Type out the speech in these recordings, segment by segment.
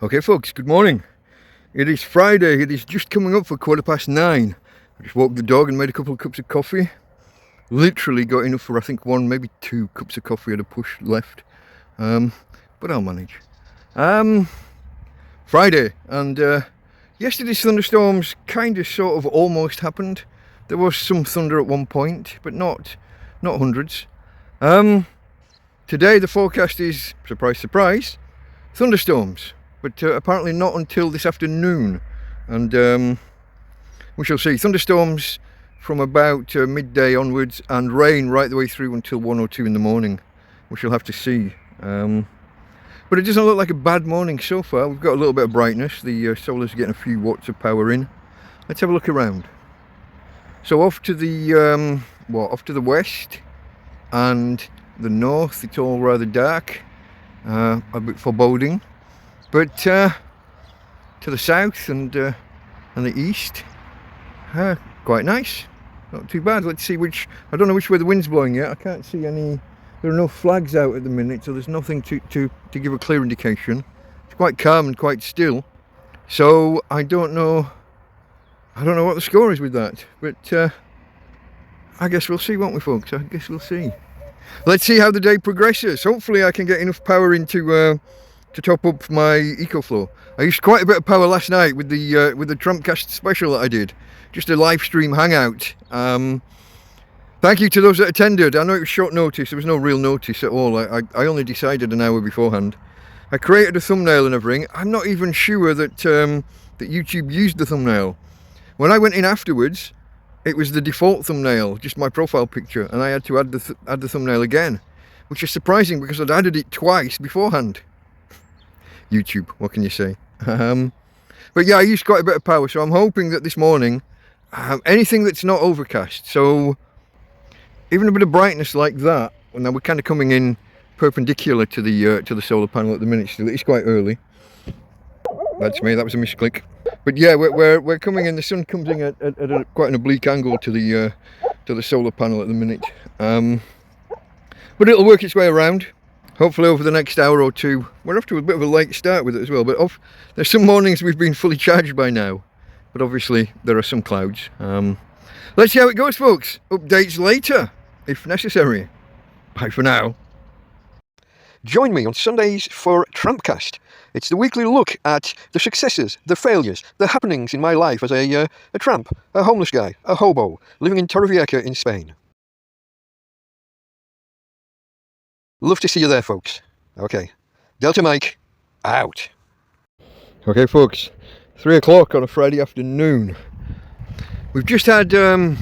Okay folks, good morning. It is Friday, it is just coming up for 9:15. I just walked the dog and made a couple of cups of coffee. Literally got enough for I think one, maybe 2 cups of coffee at a push left. But I'll manage. Friday, and yesterday's thunderstorms kind of sort of almost happened. There was some thunder at one point, but not hundreds. Today the forecast is, surprise surprise, thunderstorms. But apparently not until this afternoon, and we shall see. Thunderstorms from about midday onwards, and rain right the way through until 1 or 2 in the morning. We shall have to see. But it doesn't look like a bad morning so far. We've got a little bit of brightness. The solar's getting a few watts of power in. Let's have a look around. So off to the off to the west and the north, it's all rather dark, a bit foreboding. But to the south and the east, quite nice, not too bad. Let's see which, I don't know which way the wind's blowing yet. I can't see any, there are no flags out at the minute, so there's nothing to give a clear indication. It's quite calm and quite still, so I don't know what the score is with that, but I guess we'll see, won't we folks? I guess we'll see. Let's see how the day progresses. Hopefully I can get enough power into to top up my EcoFlow. I used quite a bit of power last night with the TrampCast special that I did, just a live stream hangout. Thank you to those that attended. I know it was short notice, there was no real notice at all. I only decided an hour beforehand. I created a thumbnail and everything. I'm not even sure that that YouTube used the thumbnail. When I went in afterwards, it was the default thumbnail, just my profile picture, and I had to add the thumbnail again, which is surprising because I'd added it twice beforehand. YouTube, what can you say? But yeah, I used quite a bit of power, so I'm hoping that this morning, anything that's not overcast, so even a bit of brightness like that, well, now we're kind of coming in perpendicular to the solar panel at the minute still. It's quite early. That's me, that was a misclick. But yeah, we're coming in, the sun comes in at quite an oblique angle to the solar panel at the minute. But it'll work its way around. Hopefully over the next hour or two. We're off to a bit of a late start with it as well, but there's some mornings we've been fully charged by now, but obviously there are some clouds. Let's see how it goes folks. Updates later if necessary. Bye for now. Join me on Sundays for TrampCast. It's the weekly look at the successes, the failures, the happenings in my life as a tramp, a homeless guy, a hobo, living in Torrevieja in Spain. Love to see you there folks. Okay, Delta Mike out. Okay folks, 3 o'clock on a Friday afternoon. We've just had I don't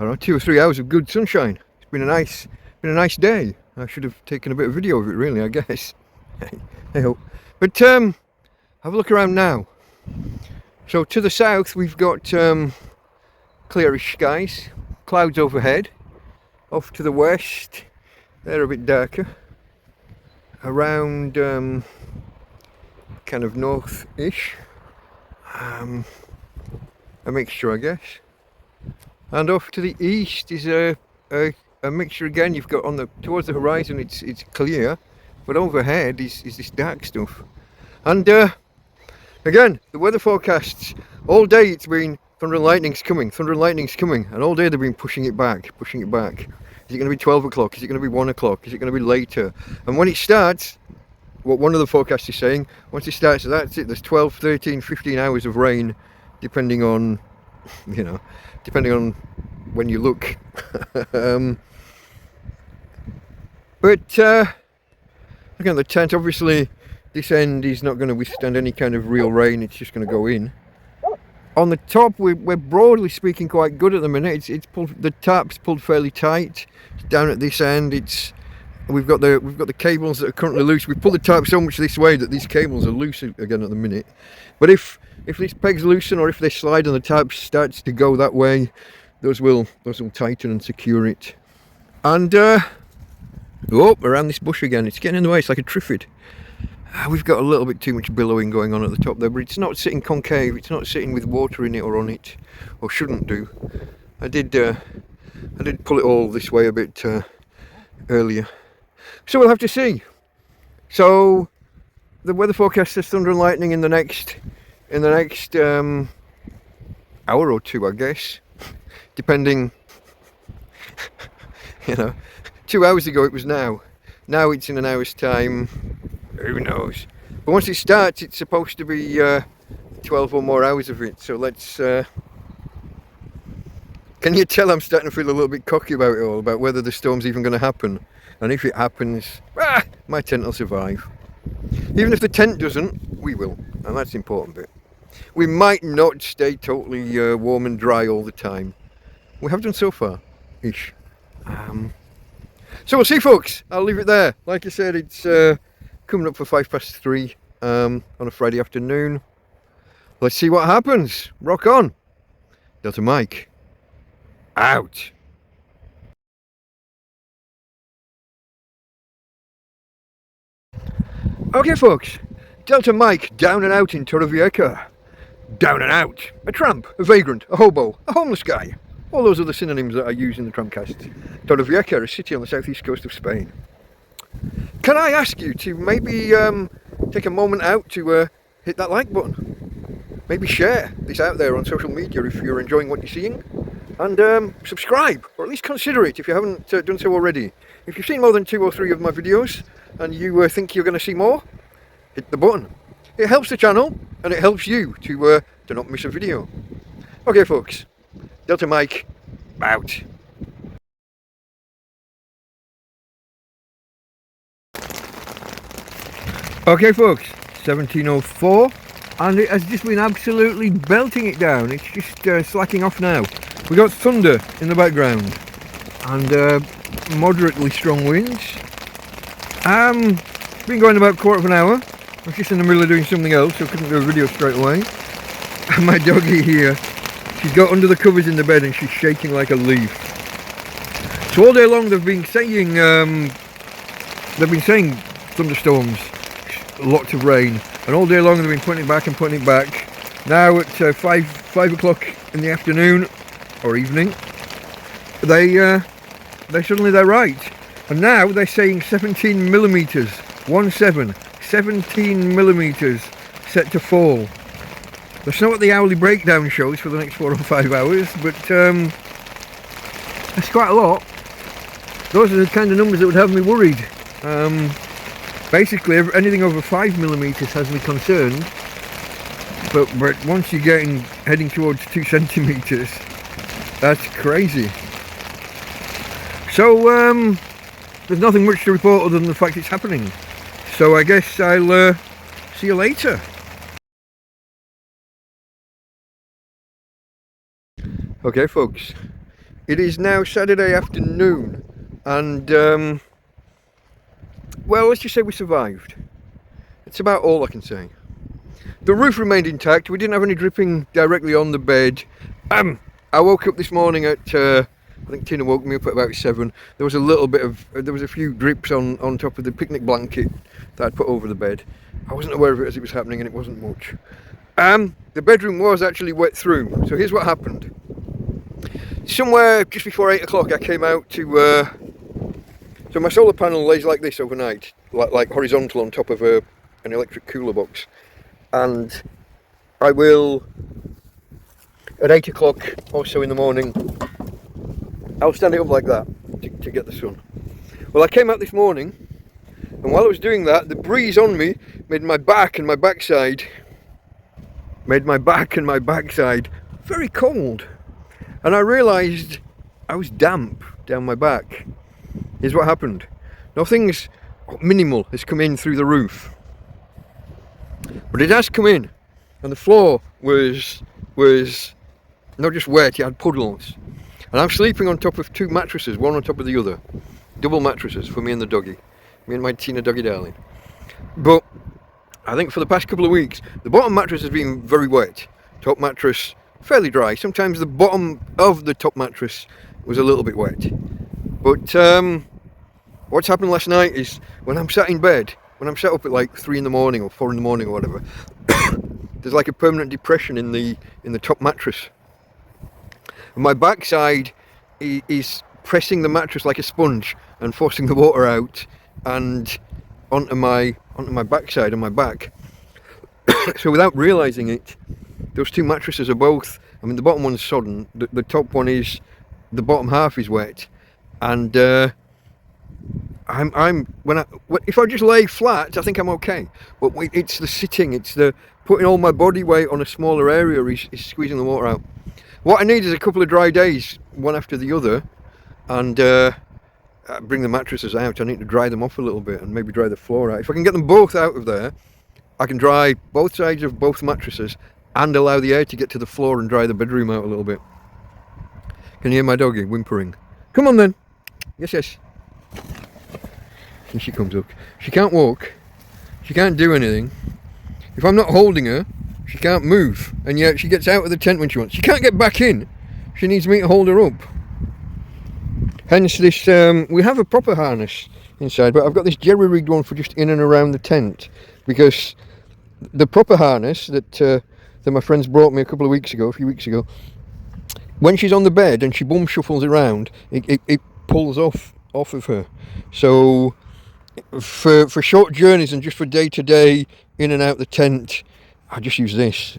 know, 2 or 3 hours of good sunshine. It's been a nice day. I should have taken a bit of video of it really, I guess. I hope. But have a look around now. So to the south we've got clearish skies, clouds overhead. Off to the west, they're a bit darker, around kind of north-ish, a mixture I guess, and off to the east is a mixture again. You've got towards the horizon it's clear, but overhead is this dark stuff. And again, the weather forecasts, all day it's been thunder and lightning's coming, and all day they've been pushing it back. Is it going to be 12 o'clock? Is it going to be 1 o'clock? Is it going to be later? And when it starts, what one of the forecasts is saying, once it starts, that's it. There's 12, 13, 15 hours of rain, depending on, depending on when you look. But again, the tent, obviously, this end is not going to withstand any kind of real rain. It's just going to go in. On the top, we're broadly speaking quite good at the minute. It's pulled, the tarp's pulled fairly tight. Down at this end, we've got the cables that are currently loose. We pulled the tarp so much this way that these cables are loose again at the minute. But if these pegs loosen or if they slide and the tarp starts to go that way, those will tighten and secure it. And around this bush again, it's getting in the way. It's like a triffid. We've got a little bit too much billowing going on at the top there, but it's not sitting concave, it's not sitting with water in it or on it, or shouldn't do. I did pull it all this way a bit earlier, so we'll have to see. So the weather forecast says thunder and lightning in the next hour or two, I guess, depending. 2 hours ago it was now it's in an hour's time, who knows. But once it starts, it's supposed to be 12 or more hours of it, so let's can you tell I'm starting to feel a little bit cocky about it all, about whether the storm's even going to happen, and if it happens, my tent will survive. Even if the tent doesn't, we will, and that's the important bit. We might not stay totally warm and dry all the time. We have done so far, ish. So we'll see, folks. I'll leave it there. Like I said, it's coming up for 3:05 on a Friday afternoon. Let's see what happens. Rock on. Delta Mike out. Okay, folks. Delta Mike down and out in Torrevieja. Down and out. A tramp, a vagrant, a hobo, a homeless guy. All those other synonyms that I use in the TrampCast. Torrevieja, a city on the southeast coast of Spain. Can I ask you to maybe take a moment out to hit that like button? Maybe share this out there on social media if you're enjoying what you're seeing. And subscribe, or at least consider it if you haven't done so already. If you've seen more than 2 or 3 of my videos and you think you're going to see more, hit the button. It helps the channel and it helps you to not miss a video. Okay, folks. Delta Mike out. Okay, folks, 17:04, and it has just been absolutely belting it down. It's just slacking off now. We got thunder in the background and moderately strong winds. Been going about a quarter of an hour. I was just in the middle of doing something else, so I couldn't do a video straight away. And my doggie here, she's got under the covers in the bed and she's shaking like a leaf. So all day long they've been saying thunderstorms, lots of rain, and all day long they've been putting it back and putting it back. Now at 5 o'clock in the afternoon or evening, they're right, and now they're saying 17 millimeters, 17 millimeters set to fall. That's not what the hourly breakdown shows for the next 4 or 5 hours, but that's quite a lot. Those are the kind of numbers that would have me worried. Basically, anything over 5 millimeters has me concerned. But once you're heading towards 2 centimeters, that's crazy. So there's nothing much to report other than the fact it's happening. So I guess I'll see you later. Okay, folks, it is now Saturday afternoon, and well, let's just say we survived. It's about all I can say. The roof remained intact. We didn't have any dripping directly on the bed. I woke up this morning at I think Tina woke me up at about 7. There was a few drips on top of the picnic blanket that I'd put over the bed. I wasn't aware of it as it was happening, and it wasn't much. The bedroom was actually wet through. So here's what happened. Somewhere just before 8 o'clock I came out to so my solar panel lays like this overnight, like horizontal on top of an electric cooler box, and I will at 8 o'clock or so in the morning I'll stand it up like that to get the sun. Well, I came out this morning, and while I was doing that, the breeze on me made my back and my backside very cold. And I realised I was damp down my back. Here's what happened. Nothing's minimal has come in through the roof, but it has come in, and the floor was not just wet, it had puddles. And I'm sleeping on top of 2 mattresses, one on top of the other. Double mattresses for me and the doggie. Me and my Tina Doggie Darling. But I think for the past couple of weeks, the bottom mattress has been very wet. Top mattress fairly dry. Sometimes the bottom of the top mattress was a little bit wet. But what's happened last night is when I'm sat in bed, when I'm sat up at like 3 in the morning or 4 in the morning or whatever, there's like a permanent depression in the top mattress. And my backside is pressing the mattress like a sponge and forcing the water out, and onto my backside, on my back. So without realising it, those two mattresses are both, I mean the bottom one's sodden, the top one is, the bottom half is wet, and if I just lay flat, I think I'm okay. But it's the sitting, it's the putting all my body weight on a smaller area is squeezing the water out. What I need is a couple of dry days, one after the other, and bring the mattresses out. I need to dry them off a little bit and maybe dry the floor out. If I can get them both out of there, I can dry both sides of both mattresses and allow the air to get to the floor and dry the bedroom out a little bit. Can you hear my doggy whimpering? Come on then. Yes, yes. And she comes up. She can't walk. She can't do anything. If I'm not holding her, she can't move. And yet she gets out of the tent when she wants. She can't get back in. She needs me to hold her up. Hence this, we have a proper harness inside, but I've got this jerry-rigged one for just in and around the tent, because the proper harness that my friends brought me a few weeks ago, when she's on the bed and she bum shuffles around, it pulls off of her. So for short journeys and just for day-to-day in and out the tent, I just use this.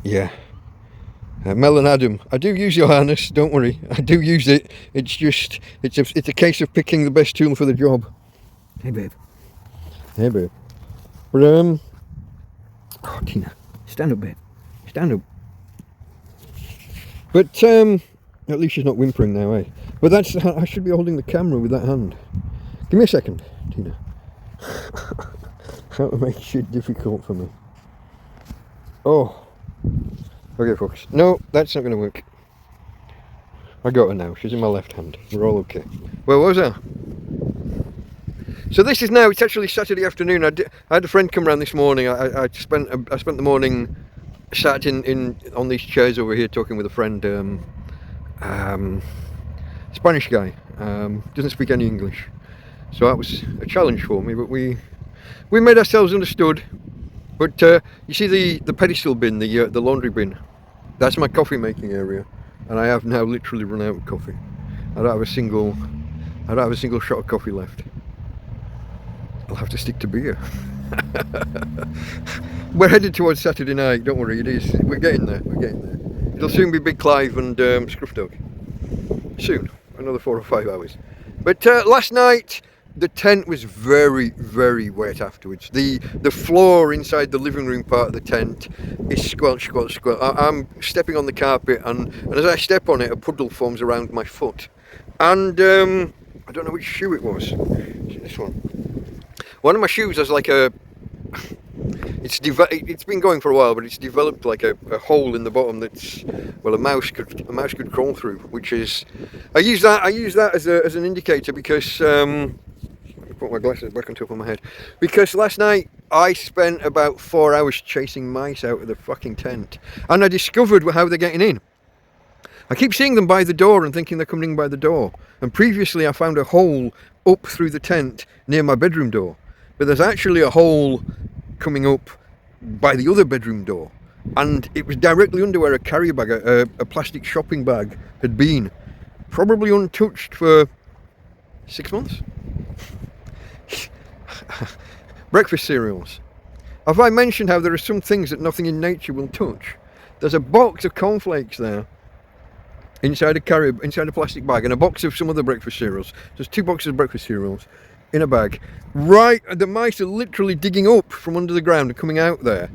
Yeah. Mel and Adam, I do use your harness, don't worry, I do use it. It's just, it's a case of picking the best tool for the job. Hey babe. Hey babe. But oh Tina, stand up babe, stand up. But at least she's not whimpering now, eh? But that's, I should be holding the camera with that hand. Give me a second, Tina. That makes shit difficult for me. Oh. Okay folks, no, that's not going to work. I got her now, she's in my left hand, we're all okay. Where was I? So this is now, it's actually Saturday afternoon. I had a friend come around this morning. I spent the morning sat on these chairs over here talking with a friend, Spanish guy, doesn't speak any English. So that was a challenge for me, but we made ourselves understood. But you see the pedestal bin, the laundry bin, that's my coffee making area, and I have now literally run out of coffee. I don't have a single shot of coffee left. I'll have to stick to beer. We're headed towards Saturday night, don't worry, it is. We're getting there, It'll soon be Big Clive and Scruff Dog. Soon, another 4 or 5 hours. But last night, the tent was very, very wet afterwards. The floor inside the living room part of the tent is squelch. I'm stepping on the carpet, and as I step on it, a puddle forms around my foot. And I don't know which shoe it was. This one. One of my shoes has like a... It's been going for a while, but it's developed like a hole in the bottom that's, well, a mouse could crawl through. Which is, I use that as an indicator because. Put my glasses back on top of my head, because last night I spent about 4 hours chasing mice out of the fucking tent, and I discovered how they're getting in. I keep seeing them by the door and thinking they're coming in by the door, and previously I found a hole up through the tent near my bedroom door, but there's actually a hole coming up by the other bedroom door, and it was directly under where a carrier bag, a plastic shopping bag, had been, probably untouched for 6 months. Breakfast cereals. Have I mentioned how there are some things that nothing in nature will touch? There's a box of cornflakes there inside a plastic bag, and a box of some other breakfast cereals. There's 2 boxes of breakfast cereals in a bag. Right, the mice are literally digging up from under the ground and coming out there.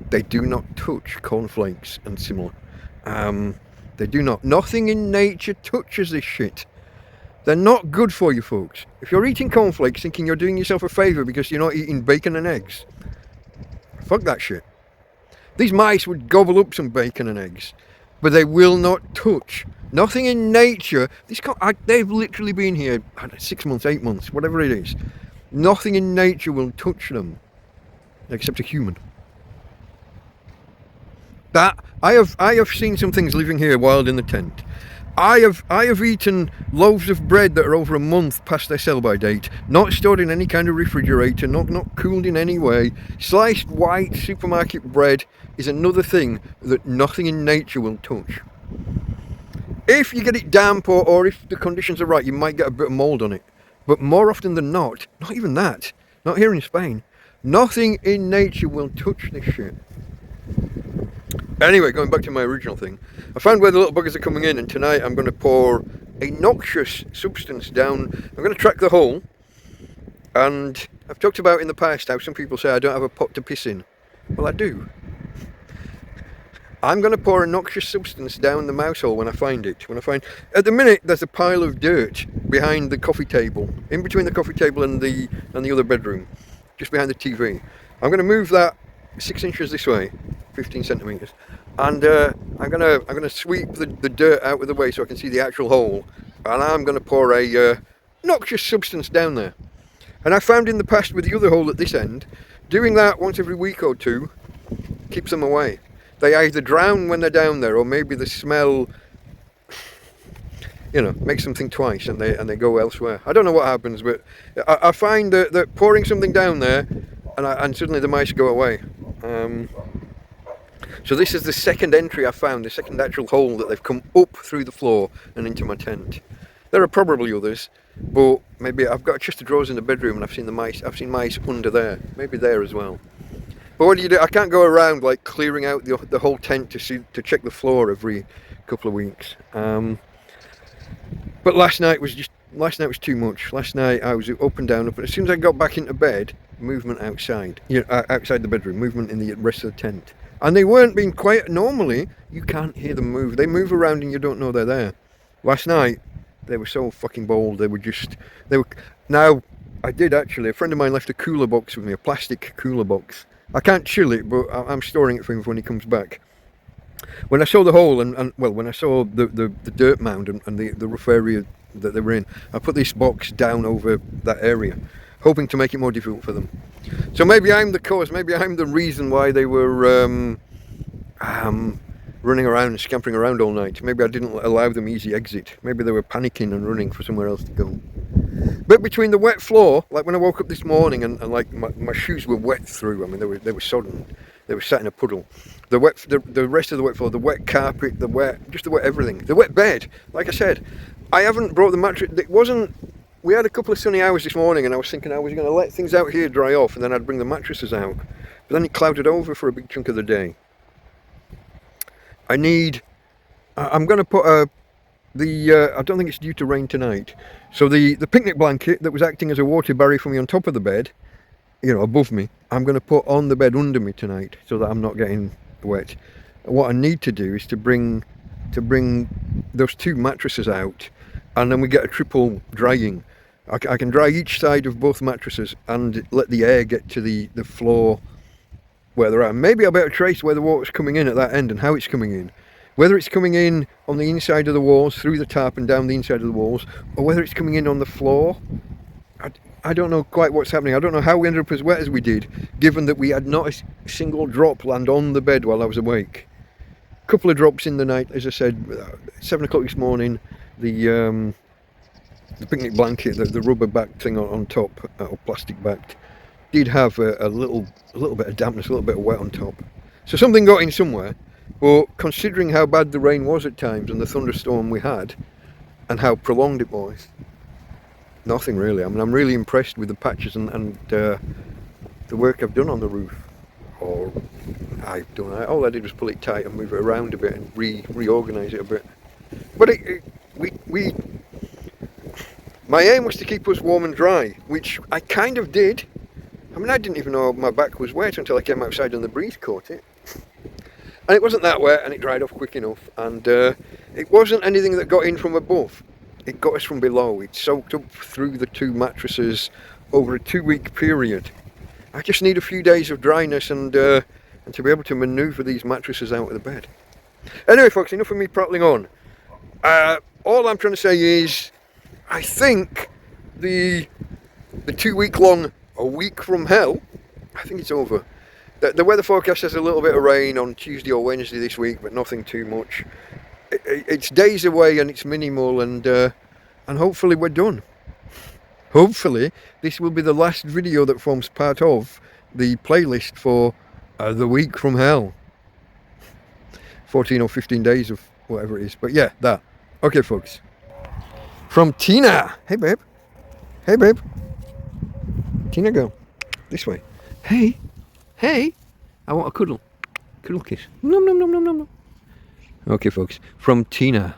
They do not touch cornflakes and similar. They do not. Nothing in nature touches this shit. They're not good for you, folks. If you're eating cornflakes thinking you're doing yourself a favour because you're not eating bacon and eggs, fuck that shit. These mice would gobble up some bacon and eggs, but they will not touch. Nothing in nature. They've literally been here 6 months, 8 months, whatever it is. Nothing in nature will touch them, except a human. That I have seen some things living here wild in the tent. I have eaten loaves of bread that are over a month past their sell-by date, not stored in any kind of refrigerator, not cooled in any way. Sliced white supermarket bread is another thing that nothing in nature will touch. If you get it damp or if the conditions are right, you might get a bit of mould on it. But more often than not even that, not here in Spain, nothing in nature will touch this shit. Anyway, going back to my original thing, I found where the little buggers are coming in, and tonight I'm going to pour a noxious substance down. I'm going to track the hole, and I've talked about in the past how some people say I don't have a pot to piss in. Well, I do. I'm going to pour a noxious substance down the mouse hole when I find it. At the minute, there's a pile of dirt behind the coffee table, in between the coffee table and the other bedroom, just behind the TV. I'm going to move that 6 inches this way, 15 centimeters, and I'm gonna sweep the dirt out of the way so I can see the actual hole, and I'm going to pour a noxious substance down there. And I found in the past with the other hole at this end, doing that once every week or two keeps them away. They either drown when they're down there, or maybe the smell, makes them think twice and they go elsewhere. I don't know what happens, but I find that pouring something down there and suddenly the mice go away. So this is the second entry I found, the second actual hole that they've come up through the floor and into my tent. There are probably others, but maybe I've got a chest of drawers in the bedroom and I've seen mice under there, maybe there as well. But what do you do? I can't go around like clearing out the whole tent to check the floor every couple of weeks. But last night was too much. Last night I was up and down, but as soon as I got back into bed, movement outside, outside the bedroom, movement in the rest of the tent. And they weren't being quiet. Normally, you can't hear them move. They move around and you don't know they're there. Last night, they were so fucking bold. Now, I did actually, a friend of mine left a cooler box with me, a plastic cooler box. I can't chill it, but I'm storing it for him for when he comes back. When I saw the hole when I saw the dirt mound and the rough area that they were in, I put this box down over that area, hoping to make it more difficult for them. So maybe I'm the cause, maybe I'm the reason why they were running around and scampering around all night. Maybe I didn't allow them easy exit. Maybe they were panicking and running for somewhere else to go. But between the wet floor, like when I woke up this morning and like my shoes were wet through, I mean they were sodden, they were sat in a puddle. The rest of the wet floor, the wet carpet, the wet everything, the wet bed. Like I said, I haven't brought the mattress. We had a couple of sunny hours this morning and I was thinking I was going to let things out here dry off and then I'd bring the mattresses out. But then it clouded over for a big chunk of the day. I'm going to put I don't think it's due to rain tonight. So the picnic blanket that was acting as a water barrier for me on top of the bed, above me, I'm going to put on the bed under me tonight so that I'm not getting wet. What I need to do is to bring those two mattresses out, and then we get a triple drying. I can dry each side of both mattresses and let the air get to the floor where they're at. Maybe I'll be able to trace where the water's coming in at that end and how it's coming in. Whether it's coming in on the inside of the walls, through the tarp and down the inside of the walls, or whether it's coming in on the floor. I don't know quite what's happening. I don't know how we ended up as wet as we did, given that we had not a single drop land on the bed while I was awake. A couple of drops in the night, as I said, 7 o'clock this morning, the picnic blanket, the rubber backed thing on top, or plastic backed, did have a little bit of dampness, a little bit of wet on top. So something got in somewhere. But considering how bad the rain was at times and the thunderstorm we had and how prolonged it was, nothing really. I mean, I'm really impressed with the patches and the work I've done on the roof. Or I've done it. All I did was pull it tight and move it around a bit and reorganise it a bit. But my aim was to keep us warm and dry, which I kind of did. I mean, I didn't even know my back was wet until I came outside and the breeze caught it. And it wasn't that wet and it dried off quick enough, and it wasn't anything that got in from above, it got us from below. It soaked up through the two mattresses over a 2-week period. I just need a few days of dryness and to be able to manoeuvre these mattresses out of the bed. Anyway folks, enough of me prattling on. All I'm trying to say is, I think the 2-week long A Week from Hell, I think it's over. The weather forecast has a little bit of rain on Tuesday or Wednesday this week, but nothing too much. It's days away and it's minimal, and hopefully we're done. Hopefully this will be the last video that forms part of the playlist for The Week from Hell. 14 or 15 days of whatever it is, but yeah, that. Okay folks. From Tina. Hey babe. Hey, babe. Tina, go. This way. Hey. Hey. I want a cuddle. Cuddle kiss. Nom nom nom nom nom nom. Okay, folks. From Tina.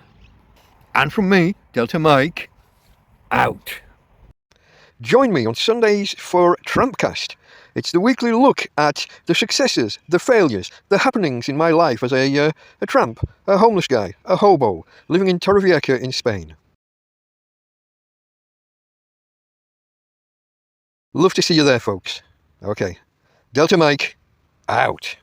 And from me, Delta Mike. Out. Join me on Sundays for TrampCast. It's the weekly look at the successes, the failures, the happenings in my life as a tramp, a homeless guy, a hobo, living in Torrevieja in Spain. Love to see you there, folks. Okay. Delta Mike, out.